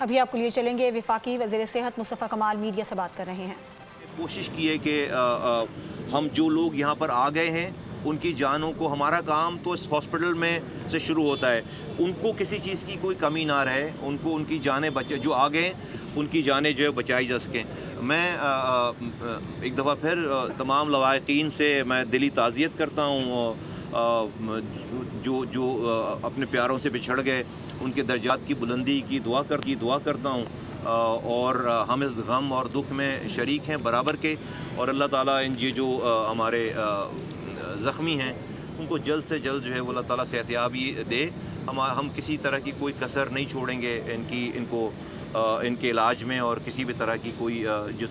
ابھی آپ کو لیے چلیں گے وفاقی وزیر صحت مصطفیٰ کمال میڈیا سے بات کر رہے ہیں۔ کوشش کی ہے کہ ہم جو لوگ یہاں پر آ گئے ہیں ان کی جانوں کو، ہمارا کام تو اس ہاسپٹل میں سے شروع ہوتا ہے، ان کو کسی چیز کی کوئی کمی نہ رہے، ان کو ان کی جانیں جو آ گئے ان کی جانیں جو ہے بچائی جا سکیں۔ میں ایک دفعہ پھر تمام لواحقین سے میں دلی تعزیت کرتا ہوں جو اپنے پیاروں سے بچھڑ گئے، ان کے درجات کی بلندی کی دعا کرتا ہوں، اور ہم اس غم اور دکھ میں شریک ہیں برابر کے، اور اللہ تعالیٰ یہ جو ہمارے زخمی ہیں ان کو جلد سے جلد جو ہے وہ اللہ تعالیٰ صحتیابی دے۔ ہم کسی طرح کی کوئی کسر نہیں چھوڑیں گے ان کے علاج میں، اور کسی بھی طرح کی کوئی یہ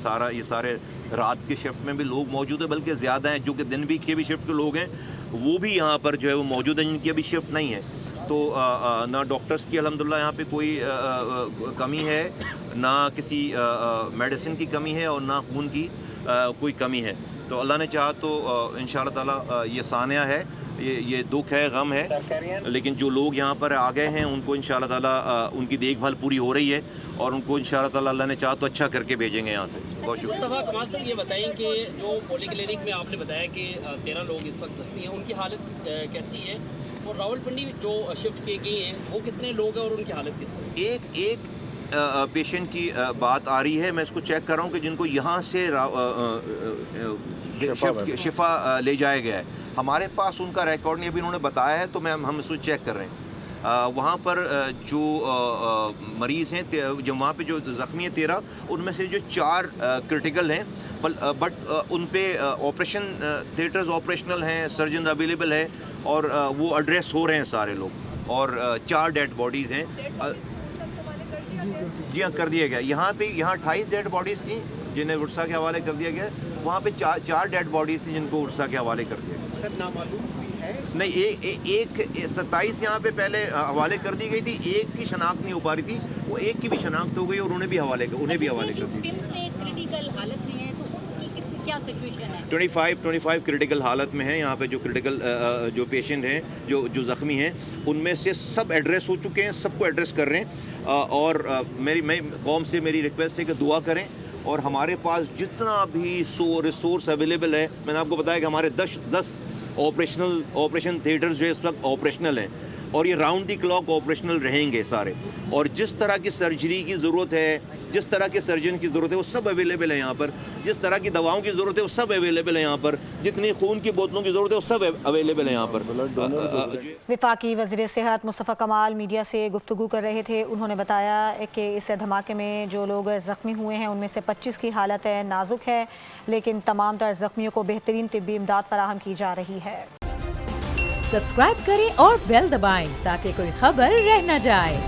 سارے رات کی شفٹ میں بھی لوگ موجود ہیں، بلکہ زیادہ ہیں، جو کہ دن بھی کے بھی شفٹ کے لوگ ہیں وہ بھی یہاں پر جو ہے وہ موجود ہیں، جن کی ابھی شفٹ نہیں ہے۔ تو نہ ڈاکٹرز کی الحمدللہ یہاں پہ کوئی کمی ہے، نہ کسی میڈیسن کی کمی ہے، اور نہ خون کی کوئی کمی ہے۔ تو اللہ نے چاہا تو انشاءاللہ تعالیٰ یہ سانحہ ہے، یہ دکھ ہے، غم ہے، لیکن جو لوگ یہاں پر آ گئے ہیں ان کو انشاءاللہ تعالیٰ ان کی دیکھ بھال پوری ہو رہی ہے، اور ان کو انشاءاللہ تعالیٰ اللہ نے چاہا تو اچھا کر کے بھیجیں گے یہاں سے۔ بہت شکریہ۔ مصطفیٰ کمال صاحب یہ بتائیں کہ جو پولی کلینک میں آپ نے بتایا کہ 13 لوگ اس وقت زخمی ہیں، ان کی حالت کیسی ہے، اور راول پنڈی جو شفٹ کی گئی ہیں وہ کتنے لوگ ہیں اور ان کی حالت کس طرح؟ ایک پیشنٹ کی بات آ رہی ہے، میں اس کو چیک کر رہا ہوں کہ جن کو یہاں سے شفا لے جایا گیا ہے، ہمارے پاس ان کا ریکارڈ نہیں، ابھی انہوں نے بتایا ہے تو ہم اس کو چیک کر رہے ہیں۔ وہاں پر جو مریض ہیں، جو وہاں پہ جو زخمی ہیں 13، ان میں سے جو 4 کرٹیکل ہیں، بٹ ان پہ آپریشن تھیٹرز آپریشنل ہیں، سرجن اویلیبل ہے، اور وہ ایڈریس ہو رہے ہیں سارے لوگ، اور 4 ڈیڈ باڈیز ہیں۔ جی ہاں، کر دیا گیا۔ یہاں 28 ڈیڈ باڈیز تھیں جنہیں ورثہ کے حوالے کر دیا گیا، وہاں پہ 4 ڈیڈ باڈیز تھیں جن کو ورثہ کے حوالے کر دیا گیا۔ سر نامعلوم کوئی ہے؟ نہیں، ایک 27 یہاں پہ پہلے حوالے کر دی گئی تھی، ایک کی شناخت نہیں ہو پا رہی تھی، وہ ایک کی بھی شناخت ہو گئی اور انہیں بھی حوالے کر دی۔ 25 کریٹیکل حالت میں ہیں یہاں پہ، جو پیشنٹ ہیں، جو زخمی ہیں، ان میں سے سب ایڈریس ہو چکے ہیں، سب کو ایڈریس کر رہے ہیں، اور میں قوم سے میری ریکویسٹ ہے کہ دعا کریں، اور ہمارے پاس جتنا بھی ریسورس اویلیبل ہے، میں نے آپ کو بتایا کہ ہمارے 10 آپریشن تھیٹرز جو اس وقت آپریشنل ہیں، اور یہ راؤنڈ دی کلاک آپریشنل رہیں گے سارے، اور جس طرح کی سرجری کی ضرورت ہے، جس طرح کے سرجن کی ضرورت ہے وہ سب اویلیبل ہے یہاں پر، جس طرح کی دواؤں کی ضرورت ہے وہ سب اویلیبل ہے یہاں پر، جتنی خون کی بوتلوں کی ضرورت ہے وہ سب اویلیبل ہے یہاں پر۔ وفاقی وزیر صحت مصطفیٰ کمال میڈیا سے گفتگو کر رہے تھے۔ انہوں نے بتایا کہ اس دھماکے میں جو لوگ زخمی ہوئے ہیں ان میں سے 25 کی حالت نازک ہے، لیکن تمام تر زخمیوں کو بہترین طبی امداد فراہم کی جا رہی ہے۔ سبسکرائب کریں اور بیل دبائیں تاکہ کوئی خبر رہ نہ جائے۔